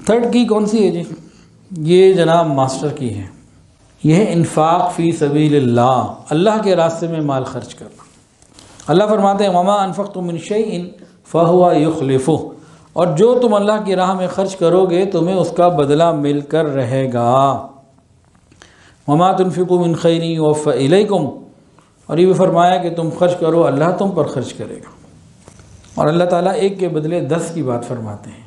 Third کی کون سی ہے جی؟ یہ جناب ماسٹر کی ہے، یہ ہے انفاق فی سبیل اللہ، اللہ کے راستے میں مال خرچ کرنا۔ اللہ فرماتے ہیں وما انفقتم من شیء فہو یخلفہ، اور جو تم اللہ کی راہ میں خرچ کرو گے تمہیں اس کا بدلہ مل کر رہے گا۔ وما تنفقوا من خیر یوفى الیکم، اور یہ بھی فرمایا کہ تم خرچ کرو اللہ تم پر خرچ کرے گا، اور اللہ تعالیٰ ایک کے بدلے 10 کی بات فرماتے ہیں،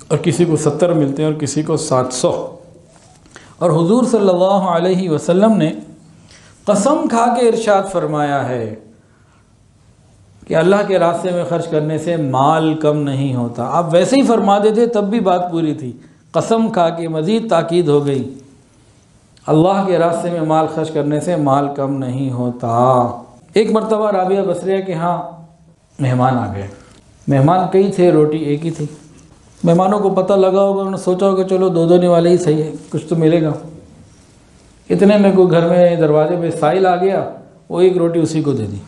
اور کسی کو 70 ملتے ہیں اور کسی کو 700۔ اور حضور صلی اللہ علیہ وسلم نے قسم کھا کے ارشاد فرمایا ہے کہ اللہ کے راستے میں خرچ کرنے سے مال کم نہیں ہوتا۔ آپ ویسے ہی فرما دیتے تب بھی بات پوری تھی، قسم کھا کے مزید تاکید ہو گئی، اللہ کے راستے میں مال خرچ کرنے سے مال کم نہیں ہوتا۔ ایک مرتبہ رابعہ بصریہ کے ہاں مہمان آ گئے، مہمان کئی تھے، روٹی ایک ہی تھی۔ مہمانوں کو پتہ لگا ہوگا، انہوں نے سوچا ہوگا چلو دو دو والے ہی صحیح ہے، کچھ تو ملے گا۔ اتنے میں کوئی گھر میں دروازے پہ سائل آ گیا، وہ ایک روٹی اسی کو دے دی۔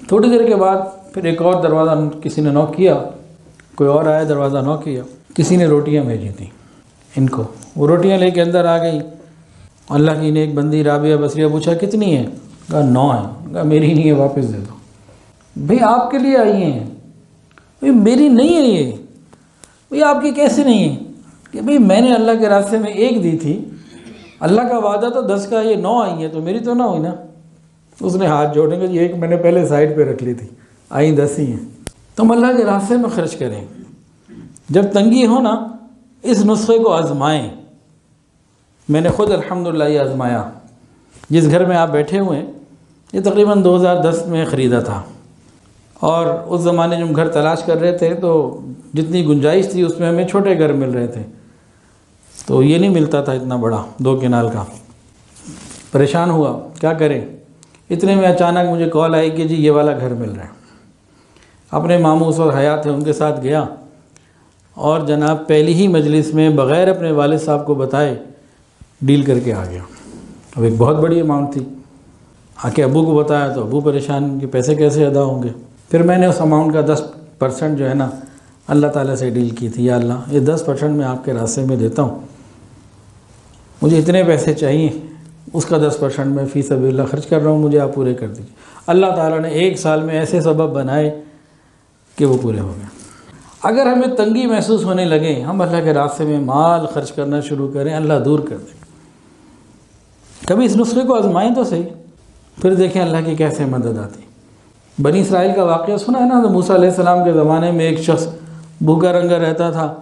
تھوڑی دیر کے بعد پھر ایک اور دروازہ کسی نے نوک کیا، کوئی اور آیا، دروازہ نوک کیا، کسی نے روٹیاں بھیجی تھیں ان کو، وہ روٹیاں لے کے اندر آ گئی۔ اللہ کی نیک بندی رابعہ بصریہ پوچھا کتنی ہیں؟ کہا 9 ہیں۔ کہا میری نہیں ہے، واپس دے دو۔ بھئی آپ کے لیے آئی ہیں، بھئی میری نہیں ہے یہ، بھئی آپ کی کیسے نہیں ہے؟ کہ بھئی میں نے اللہ کے راستے میں ایک دی تھی، اللہ کا وعدہ تو 10 کا، یہ 9 آئی ہیں تو میری تو نہ ہوئی نا۔ اس نے ہاتھ جوڑیں گے، یہ ایک میں نے پہلے سائڈ پہ رکھ لی تھی، آئی 10 ہی ہیں۔ تم اللہ کے راستے میں خرچ کریں، جب تنگی ہو نا اس نسخے کو آزمائیں۔ میں نے خود الحمدللہ یہ آزمایا۔ جس گھر میں آپ بیٹھے ہوئے ہیں یہ تقریباً 2010 میں خریدا تھا، اور اس زمانے جو ہم گھر تلاش کر رہے تھے تو جتنی گنجائش تھی اس میں ہمیں چھوٹے گھر مل رہے تھے، تو یہ نہیں ملتا تھا اتنا بڑا 2 کنال کا۔ پریشان ہوا کیا کریں، اتنے میں اچانک مجھے کال آئی کہ جی یہ والا گھر مل رہا ہے۔ اپنے ماموں اور حیات ہیں ان کے ساتھ گیا، اور جناب پہلی ہی مجلس میں بغیر اپنے والد صاحب کو بتائے ڈیل کر کے آ گیا۔ اب ایک بہت بڑی اماؤنٹ تھی، آ کے ابو کو بتایا تو ابو پریشان کہ پیسے کیسے ادا ہوں گے۔ پھر میں نے اس اماؤنٹ کا 10% جو ہے نا اللہ تعالیٰ سے ڈیل کی تھی، یا اللہ یہ 10% میں آپ کے راستے میں دیتا ہوں، مجھے اتنے پیسے چاہیے، اس کا 10% میں فی سبیل اللہ خرچ کر رہا ہوں، مجھے آپ پورے کر دیجیے۔ اللہ تعالیٰ نے 1 سال میں ایسے سبب بنائے کہ وہ پورے ہو گئے۔ اگر ہمیں تنگی محسوس ہونے لگے، ہم اللہ کے راستے میں مال خرچ کرنا شروع کریں، اللہ دور کر دیں۔ کبھی اس نسخے کو آزمائیں تو صحیح، پھر دیکھیں اللہ کی کیسے مدد آتی۔ بنی اسرائیل کا واقعہ سنا ہے نا، موسیٰ علیہ السلام کے زمانے میں ایک شخص بھوکا رنگا رہتا تھا۔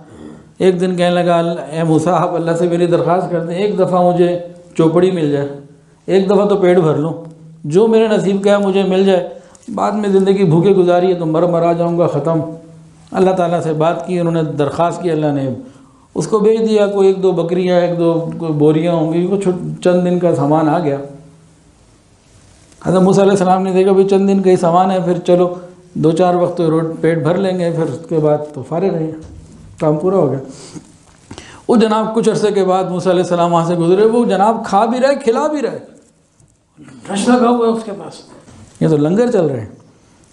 ایک دن کہنے لگا اے موسیٰ آپ اللہ سے میری درخواست کر دیں، ایک دفعہ مجھے چوپڑی مل جائے، ایک دفعہ تو پیٹ بھر لوں، جو میرے نصیب کا ہے مجھے مل جائے، بعد میں زندگی بھوکے گزاری ہے تو مرا جاؤں گا، ختم۔ اللہ تعالیٰ سے بات کی، انہوں نے درخواست کی، اللہ نے اس کو بھیج دیا، کوئی 1-2 بکریاں، 1-2 بوریاں ہوں گی، کچھ چند دن کا سامان آ گیا۔ حضرت موسیٰ علیہ السلام نے دیکھا بھی چند دن کا ہی سامان ہے، پھر چلو 2-4 وقت پیٹ بھر لیں گے، پھر اس کے بعد تو فارغ رہیں، کام پورا ہو گیا۔ وہ جناب کچھ عرصے کے بعد موسیٰ علیہ السلام وہاں سے گزرے، وہ جناب کھا بھی رہے کھلا بھی رہے، رش لگا ہوا ہے اس کے پاس، یہ تو لنگر چل رہے ہیں۔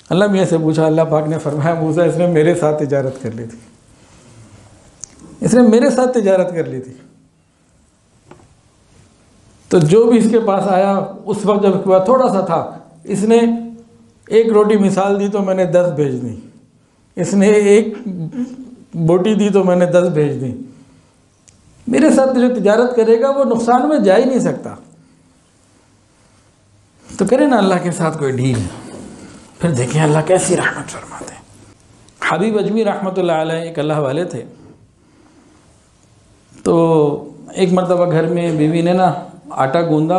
اللہ میاں سے پوچھا، اللہ پاک نے فرمایا موسیٰ اس نے میرے ساتھ تجارت کر لی تھی، اس نے میرے ساتھ تجارت کر لی تھی۔ تو جو بھی اس کے پاس آیا اس وقت جب اس کے بعد تھوڑا سا تھا، اس نے 1 روٹی مثال دی تو میں نے 10 بھیج دی، اس نے 1 بوٹی دی تو میں نے 10 بھیج دی۔ میرے ساتھ جو تجارت کرے گا وہ نقصان میں جا ہی نہیں سکتا، تو کرے نا اللہ کے ساتھ کوئی ڈیل، پھر دیکھیں اللہ کیسی رحمت فرماتے ہیں۔ حبیب اجمی رحمۃ اللہ علیہ ایک اللہ والے تھے، تو ایک مرتبہ گھر میں بیوی نے نا آٹا گوندا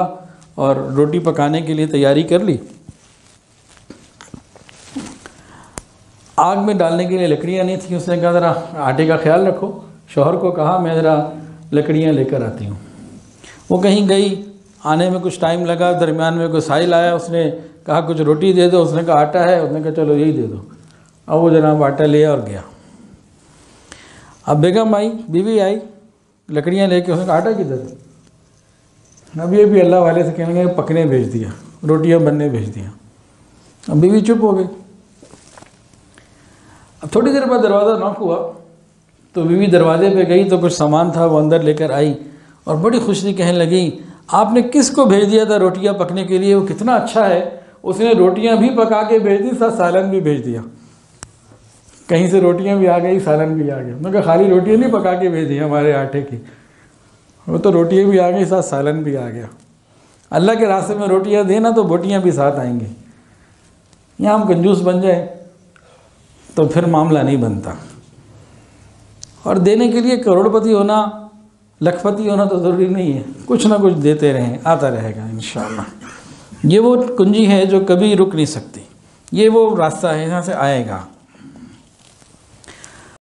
اور روٹی پکانے کے لیے تیاری کر لی، آگ میں ڈالنے کے لیے لکڑیاں نہیں تھیں، اس نے کہا ذرا آٹے کا خیال رکھو، شوہر کو کہا میں ذرا لکڑیاں لے کر آتی ہوں۔ وہ کہیں گئی، آنے میں کچھ ٹائم لگا، درمیان میں کوئی سائل آیا، اس نے کہا کچھ روٹی دے دو، اس نے کہا آٹا ہے، اس نے کہا چلو یہی دے دو۔ اب وہ جناب آٹا لیا اور گیا۔ اب بیگم آئی، بیوی آئی لکڑیاں لے کے، اس نے کہا آٹا کدھر ہے؟ اب یہ بھی اللہ والے سے کہنے لگے پکنے بھیج دیا، روٹیاں بننے بھیج دیا۔ اب بیوی چپ ہو گئی۔ اب تھوڑی دیر بعد دروازہ ناک ہوا تو بیوی دروازے پہ گئی تو کچھ سامان تھا وہ اندر لے کر آئی اور بڑی خوشی کہنے لگی آپ نے کس کو بھیج دیا تھا روٹیاں پکنے کے لیے، وہ کتنا اچھا ہے، اس نے روٹیاں بھی پکا کے بھیج دی، ساتھ سالن بھی بھیج دیا۔ کہیں سے روٹیاں بھی آ گئی، سالن بھی آ گیا۔ میں کہا خالی روٹیاں نہیں پکا کے بھیج دی ہمارے آٹے کی، وہ تو روٹیاں بھی آ گئی، ساتھ سالن بھی آ گیا۔ اللہ کے راستے میں روٹیاں دینا تو بوٹیاں بھی ساتھ آئیں گی۔ یہاں ہم کنجوس بن جائیں تو پھر معاملہ نہیں بنتا، اور دینے کے لیے کروڑ پتی ہونا، لکھ پتی ہونا تو ضروری نہیں ہے، کچھ نہ کچھ دیتے رہیں، آتا رہے گا انشاءاللہ۔ یہ وہ کنجی ہے جو کبھی رک نہیں سکتی، یہ وہ راستہ ہے، یہاں سے آئے گا۔